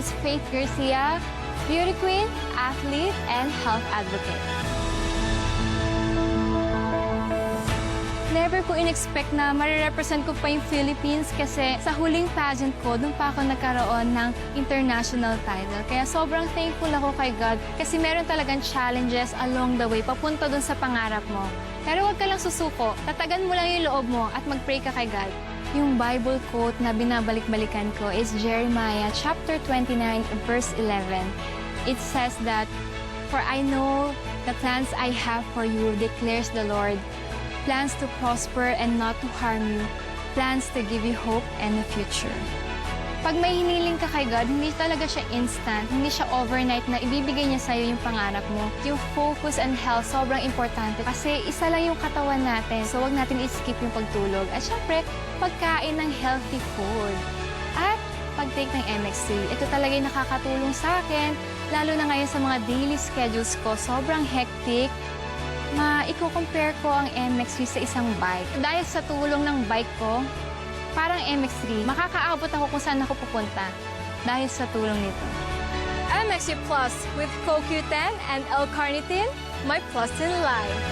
is Faith Garcia, beauty queen, athlete, and health advocate. Never ko in-expect na marirepresent ko pa yung Philippines kasi sa huling pageant ko, doon pa ako nagkaroon ng international title. Kaya sobrang thankful ako kay God kasi meron talagang challenges along the way papunta doon sa pangarap mo. Pero huwag ka lang susuko, tatagan mo lang yung loob mo at mag-pray ka kay God. Yung Bible quote na binabalik-balikan ko is Jeremiah chapter 29 verse 11. It says that, "For I know the plans I have for you, declares the Lord. Plans to prosper and not to harm you. Plans to give you hope and a future." Pag may hiniling ka kay God, hindi talaga siya instant, hindi siya overnight na ibibigay niya sa'yo yung pangarap mo. Yung focus and health, sobrang importante kasi isa lang yung katawan natin. So wag natin i-skip yung pagtulog. At syempre, pagkain ng healthy food. At pag-take ng MX3. Ito talaga yung nakakatulong sa akin, lalo na ngayon sa mga daily schedules ko. Sobrang hectic. Iko-compare ko ang MX3 sa isang bike. Dahil sa tulong ng bike ko, parang MX3, makakaabot ako kung saan ako pupunta dahil sa tulong nito. MX3 Plus with CoQ10 and L-carnitine, my plus in life.